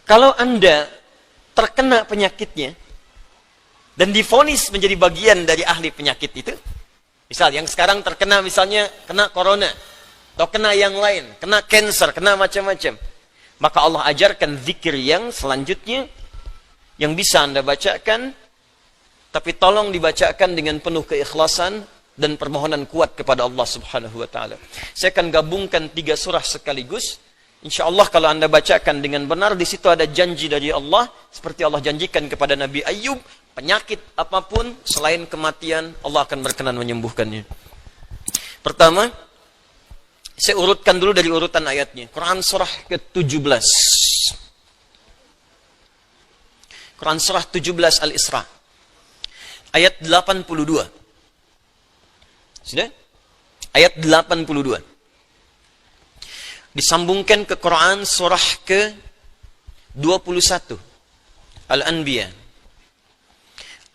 Kalau Anda terkena penyakitnya dan divonis menjadi bagian dari ahli penyakit itu, misal yang sekarang terkena misalnya kena corona atau kena yang lain, kena cancer, kena macam-macam, maka Allah ajarkan zikir yang selanjutnya yang bisa Anda bacakan, tapi tolong dibacakan dengan penuh keikhlasan dan permohonan kuat kepada Allah Subhanahu wa taala. Saya akan gabungkan 3 surah sekaligus. Insyaallah kalau Anda bacakan dengan benar, di situ ada janji dari Allah seperti Allah janjikan kepada Nabi Ayub, penyakit apapun selain kematian Allah akan berkenan menyembuhkannya. Pertama, saya urutkan dulu dari urutan ayatnya. Quran surah ke-17. Quran surah 17 Al-Isra. Ayat 82. Sudah? Ayat 82. Disambungkan ke Quran surah ke-21 Al-Anbiya.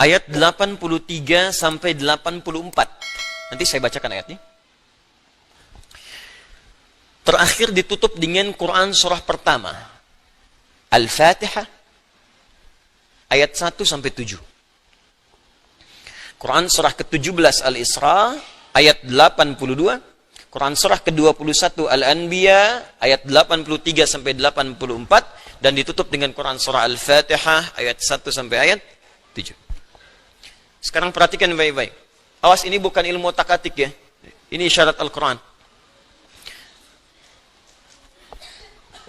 Ayat 83 sampai 84. Nanti saya bacakan ayatnya. Terakhir ditutup dengan Quran surah pertama Al-Fatihah ayat 1 sampai 7. Quran surah ke-17 Al-Isra ayat 82. Quran surah ke-21 Al-Anbiya ayat 83 sampai 84 dan ditutup dengan Quran surah Al-Fatihah ayat 1 sampai ayat 7. Sekarang perhatikan baik-baik. Awas, ini bukan ilmu takatik ya. Ini isyarat Al-Quran.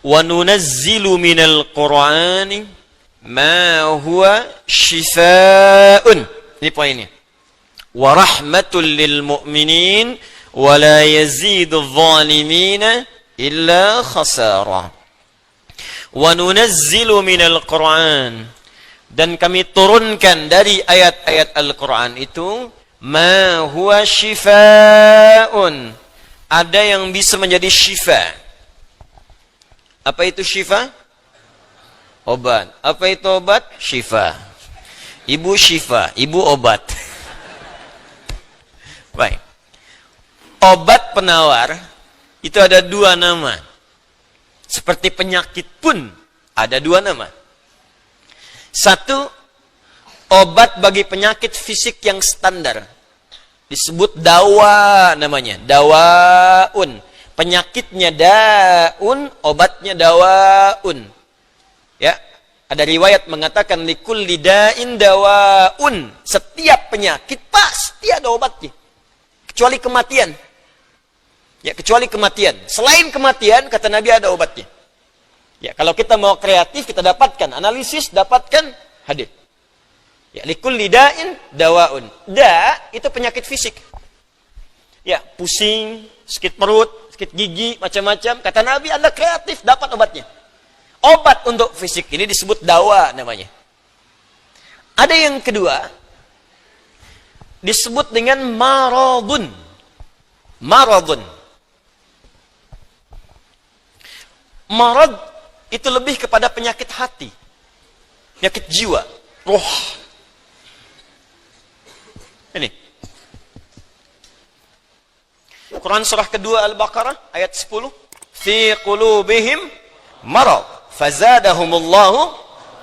Wa nunazzilu minal Qur'ani ma huwa shifaa'un. Ini poinnya. Wa rahmatul lil mu'minin wa la yazidul zalimina illa khasara. Wa nunazzilu minal Qur'an, dan kami turunkan dari ayat-ayat Al-Quran itu ma huwa shifaa'un, ada yang bisa menjadi syifa. Apa itu syifa? Obat. Apa itu obat? Syifa. Ibu syifa, ibu obat. Baik. Obat penawar itu ada 2 nama. Seperti penyakit pun ada 2 nama. Satu, obat bagi penyakit fisik yang standar. Disebut dawa namanya. Dawaun. Penyakitnya daun, obatnya dawaun. Ya, ada riwayat mengatakan likulli da'in dawaun. Setiap penyakit pasti ada obatnya. Kecuali kematian. Ya, kecuali kematian. Selain kematian, kata Nabi, ada obatnya. Ya, kalau kita mau kreatif, kita dapatkan analisis, dapatkan hadis. Ya, likulli da'in dawaun. Da itu penyakit fisik. Ya, pusing, sakit perut, sakit gigi, macam-macam. Kata Nabi, Anda kreatif, dapat obatnya. Obat untuk fisik ini disebut dawa namanya. Ada yang kedua, disebut dengan maradun. Maradun. Marad itu lebih kepada penyakit hati. Penyakit jiwa. Roh. Ini. Quran surah kedua Al-Baqarah ayat 10. Fi qulubihim marad fazadahumullahu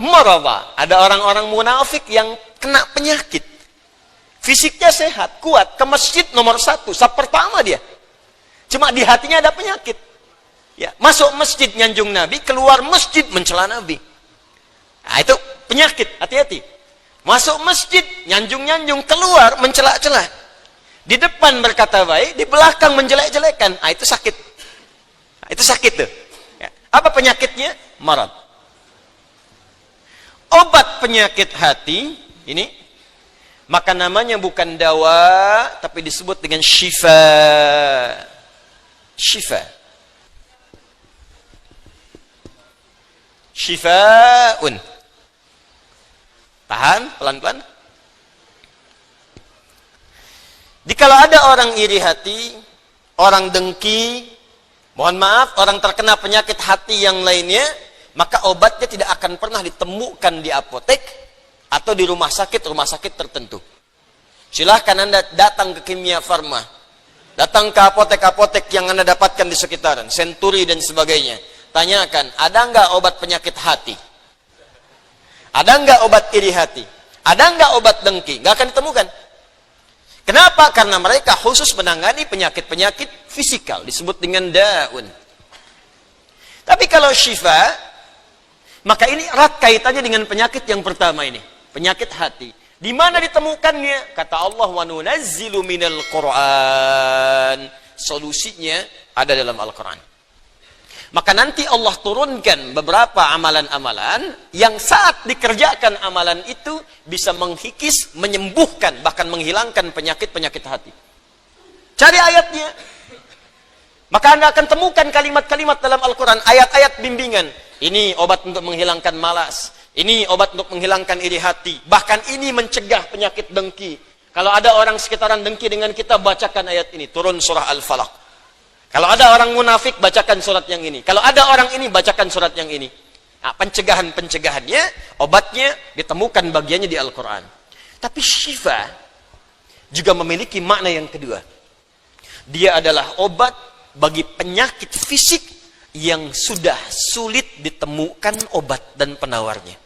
marada. Ada orang-orang munafik yang kena penyakit. Fisiknya sehat, kuat, ke masjid nomor 1, saf pertama dia. Cuma di hatinya ada penyakit. Ya, masuk masjid nyanjung Nabi, keluar masjid mencela Nabi. Nah, itu penyakit, hati-hati. Masuk masjid nyanjung-nyanjung, keluar mencela-cela. Di depan berkata baik, di belakang menjelek-jelekan. Ah, itu sakit. Nah, itu sakit tuh. Ya. Apa penyakitnya? Marad. Obat penyakit hati ini, maka namanya bukan dawa, tapi disebut dengan syifa. Syifa. Syifa'un. Tahan, pelan-pelan. Jikalau ada orang iri hati, orang dengki, mohon maaf, orang terkena penyakit hati yang lainnya, maka obatnya tidak akan pernah ditemukan di apotek atau di rumah sakit tertentu. Silahkan Anda datang ke Kimia Farma, datang ke apotek-apotek yang Anda dapatkan di sekitaran, Century dan sebagainya. Tanyakan, ada nggak obat penyakit hati? Ada nggak obat iri hati? Ada nggak obat dengki? Nggak akan ditemukan. Kenapa? Karena mereka khusus menangani penyakit-penyakit fisikal, disebut dengan daun. Tapi kalau syifa, maka ini erat kaitannya dengan penyakit yang pertama ini, penyakit hati. Di mana ditemukannya? Kata Allah, wa nunazzilu minal Qur'an. Solusinya ada dalam Al-Quran. Maka nanti Allah turunkan beberapa amalan-amalan yang saat dikerjakan amalan itu bisa menghikis, menyembuhkan, bahkan menghilangkan penyakit-penyakit hati. Cari ayatnya. Maka Anda akan temukan kalimat-kalimat dalam Al-Quran, ayat-ayat bimbingan. Ini obat untuk menghilangkan malas. Ini obat untuk menghilangkan iri hati. Bahkan ini mencegah penyakit dengki. Kalau ada orang sekitaran dengki dengan kita, bacakan ayat ini. Turun surah Al-Falaq. Kalau ada orang munafik, bacakan surat yang ini. Kalau ada orang ini, bacakan surat yang ini. Nah, pencegahan-pencegahannya, obatnya ditemukan bagiannya di Al-Quran. Tapi syifa juga memiliki makna yang kedua. Dia adalah obat bagi penyakit fisik yang sudah sulit ditemukan obat dan penawarnya.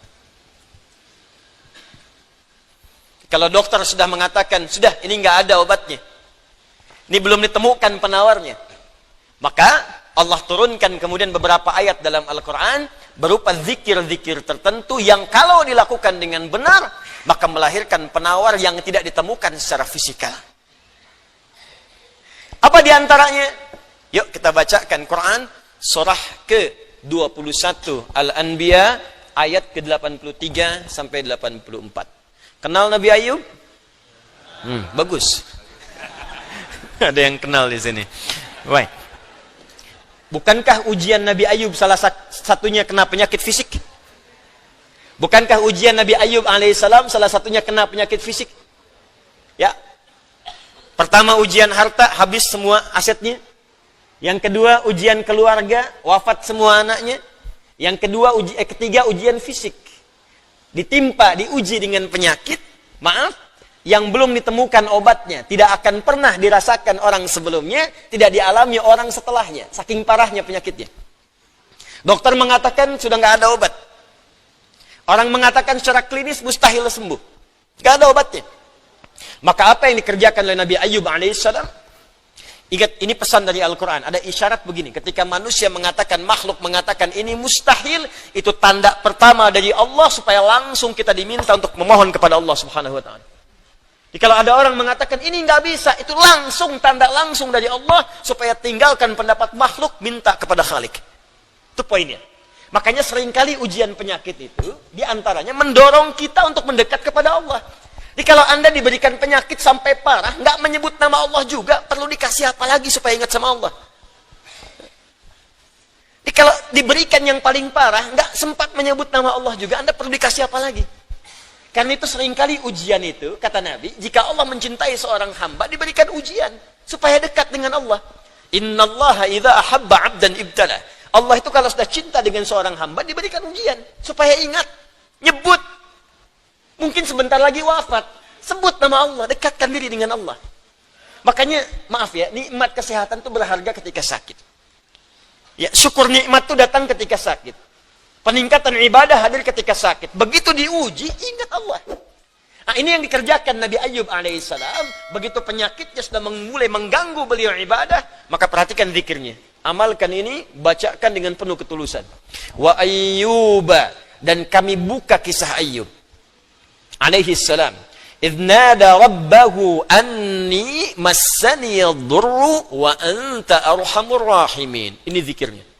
Kalau dokter sudah mengatakan, sudah ini nggak ada obatnya, ini belum ditemukan penawarnya, maka Allah turunkan kemudian beberapa ayat dalam Al-Quran berupa zikir-zikir tertentu yang kalau dilakukan dengan benar, maka melahirkan penawar yang tidak ditemukan secara fisikal. Apa diantaranya? Yuk kita bacakan Quran surah ke-21 Al-Anbiya ayat ke-83 sampai 84. Kenal Nabi Ayub? Bagus. Ada yang kenal di sini. Baik. Bukankah ujian Nabi Ayub salah satunya kena penyakit fisik? Bukankah ujian Nabi Ayub alaihissalam salah satunya kena penyakit fisik? Ya. Pertama ujian harta, habis semua asetnya. Yang kedua ujian keluarga, wafat semua anaknya. Yang kedua ketiga ujian fisik. Ditimpa, diuji dengan penyakit, maaf, yang belum ditemukan obatnya, tidak akan pernah dirasakan orang sebelumnya, tidak dialami orang setelahnya, saking parahnya penyakitnya. Dokter mengatakan sudah nggak ada obat. Orang mengatakan secara klinis mustahil sembuh, nggak ada obatnya. Maka apa yang dikerjakan oleh Nabi Ayub alaihissalam? Ingat, ini pesan dari Al-Quran. Ada isyarat begini. Ketika manusia mengatakan, makhluk mengatakan ini mustahil, itu tanda pertama dari Allah supaya langsung kita diminta untuk memohon kepada Allah subhanahu wa ta'ala. Jadi kalau ada orang mengatakan ini nggak bisa, itu langsung tanda langsung dari Allah supaya tinggalkan pendapat makhluk, minta kepada Khalik. Itu poinnya. Makanya seringkali ujian penyakit itu diantaranya mendorong kita untuk mendekat kepada Allah. Jadi kalau Anda diberikan penyakit sampai parah, nggak menyebut nama Allah juga, perlu dikasih apa lagi supaya ingat sama Allah? Jadi kalau diberikan yang paling parah, nggak sempat menyebut nama Allah juga, Anda perlu dikasih apa lagi? Karena itu seringkali ujian itu, kata Nabi, jika Allah mencintai seorang hamba, diberikan ujian supaya dekat dengan Allah. Innallaha idza ahabba 'abdan ibtala. Allah itu kalau sudah cinta dengan seorang hamba, diberikan ujian supaya ingat, nyebut. Mungkin sebentar lagi wafat, sebut nama Allah, dekatkan diri dengan Allah. Makanya, maaf ya, nikmat kesehatan itu berharga ketika sakit. Ya, syukur nikmat itu datang ketika sakit. Peningkatan ibadah hadir ketika sakit. Begitu diuji, ingat Allah. Nah, ini yang dikerjakan Nabi Ayub alaihissalam. Begitu penyakitnya sudah mulai mengganggu beliau ibadah, maka perhatikan zikirnya. Amalkan ini, bacakan dengan penuh ketulusan. Wa ayyuba, dan kami buka kisah Ayub alaihi salam. Idh nada rabbahu anni massani yadurru wa anta arhamur rahimin. Ini zikirnya.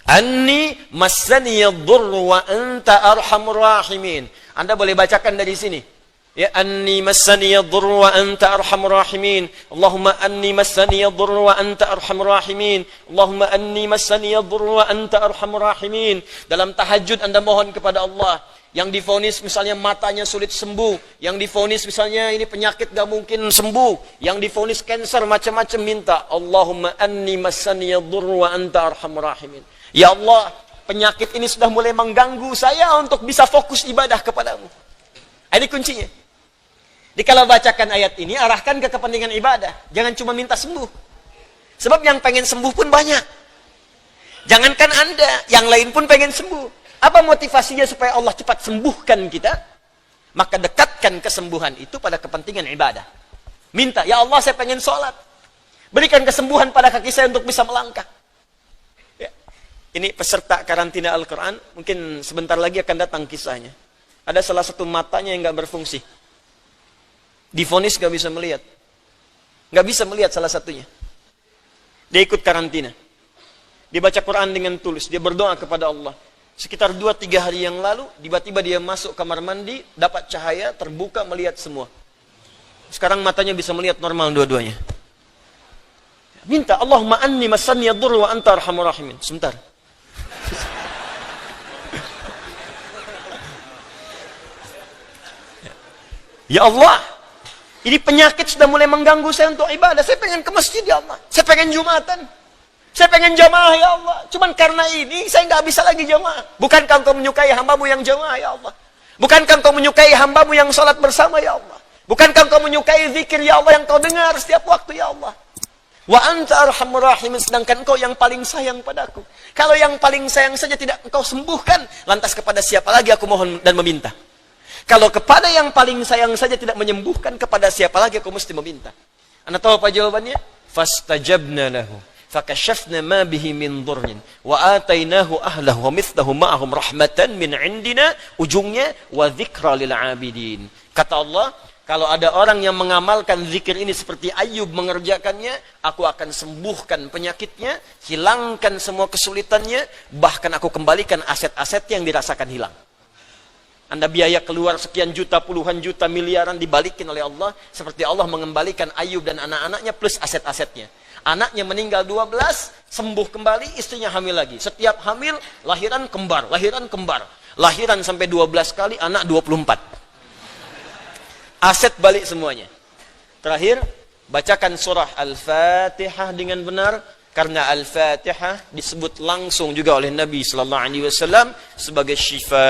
Anni massani yadurru wa anta arhamur rahimin. Anda boleh bacakan dari sini. Ya, anni massani yadurru wa anta arhamur rahimin. Allahumma anni massani yadurru wa anta arhamur rahimin. Allahumma anni massani yadurru wa anta arhamur rahimin. Dalam tahajud Anda mohon kepada Allah. Yang divonis misalnya matanya sulit sembuh, yang divonis misalnya ini penyakit gak mungkin sembuh, yang divonis kanker macam-macam, minta Allahumma anni massani yadurru wa anta arhamur rahimin. Ya Allah, penyakit ini sudah mulai mengganggu saya untuk bisa fokus ibadah kepadamu. Ini kuncinya. Jadi kalau bacakan ayat ini, arahkan ke kepentingan ibadah, jangan cuma minta sembuh. Sebab yang pengen sembuh pun banyak. Jangankan Anda, yang lain pun pengen sembuh. Apa motivasinya supaya Allah cepat sembuhkan kita? Maka dekatkan kesembuhan itu pada kepentingan ibadah. Minta, ya Allah saya pengen sholat. Berikan kesembuhan pada kaki saya untuk bisa melangkah. Ya. Ini peserta karantina Al-Quran, mungkin sebentar lagi akan datang kisahnya. Ada salah satu matanya yang nggak berfungsi. Divonis nggak bisa melihat. Nggak bisa melihat salah satunya. Dia ikut karantina. Dia baca Quran dengan tulus. Dia berdoa kepada Allah. Sekitar 2-3 hari yang lalu, tiba-tiba dia masuk kamar mandi, dapat cahaya, terbuka, melihat semua. Sekarang matanya bisa melihat normal dua-duanya. Minta, Allahumma anni masanni yadur wa anta arhamur rahimin. Sebentar. Ya Allah, ini penyakit sudah mulai mengganggu saya untuk ibadah. Saya pengen ke masjid ya Allah. Saya pengen Jumatan. Saya pengen jamaah ya Allah. Cuman karena ini saya nggak bisa lagi jamaah. Bukankah engkau menyukai hambamu yang jamaah ya Allah? Bukankah engkau menyukai hambamu yang sholat bersama ya Allah? Bukankah engkau menyukai zikir ya Allah yang kau dengar setiap waktu ya Allah? Wa anta arhamur rahimin, sedangkan engkau yang paling sayang padaku. Kalau yang paling sayang saja tidak engkau sembuhkan, lantas kepada siapa lagi aku mohon dan meminta? Kalau kepada yang paling sayang saja tidak menyembuhkan, kepada siapa lagi aku mesti meminta? Anda tahu apa jawabannya? Fastajabna lahu fakashafna ma bihi min dhurrin wa atainahu ahlahu wa mithlahu ma'ahum rahmatan min indina, ujungnya wa dzikra lil abidin. Kata Allah, kalau ada orang yang mengamalkan zikir ini seperti Ayub mengerjakannya, aku akan sembuhkan penyakitnya, hilangkan semua kesulitannya, bahkan aku kembalikan aset-aset yang dirasakan hilang. Anda biaya keluar sekian juta, puluhan juta, miliaran dibalikin oleh Allah, seperti Allah mengembalikan Ayub dan anak-anaknya plus aset-asetnya. Anaknya meninggal 12, sembuh kembali, istrinya hamil lagi. Setiap hamil, lahiran kembar, lahiran kembar. Lahiran sampai 12 kali, anak 24. Aset balik semuanya. Terakhir, bacakan surah Al-Fatihah dengan benar, karena Al-Fatihah disebut langsung juga oleh Nabi sallallahu alaihi wasallam sebagai syifa,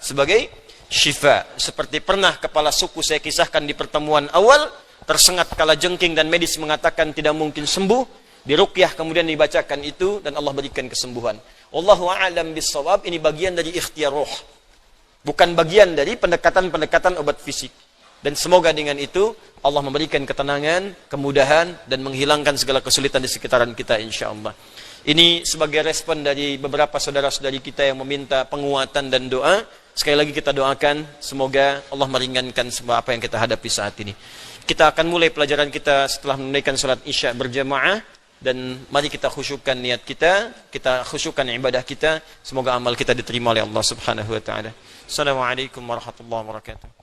sebagai syifa. Seperti pernah kepala suku saya kisahkan di pertemuan awal, tersengat kala jengking dan medis mengatakan tidak mungkin sembuh, diruqyah kemudian dibacakan itu dan Allah berikan kesembuhan. Wallahu a'lam bissawab. Ini bagian dari ikhtiar roh, bukan bagian dari pendekatan-pendekatan obat fisik. Dan semoga dengan itu Allah memberikan ketenangan, kemudahan, dan menghilangkan segala kesulitan di sekitaran kita insyaAllah. Ini sebagai respon dari beberapa saudara-saudari kita yang meminta penguatan dan doa. Sekali lagi kita doakan, semoga Allah meringankan semua apa yang kita hadapi saat ini. Kita akan mulai pelajaran kita setelah menunaikan salat Isya berjamaah. Dan mari kita khusyukkan niat kita, kita khusyukkan ibadah kita. Semoga amal kita diterima oleh Allah Subhanahu wa ta'ala. Assalamualaikum warahmatullahi wabarakatuh.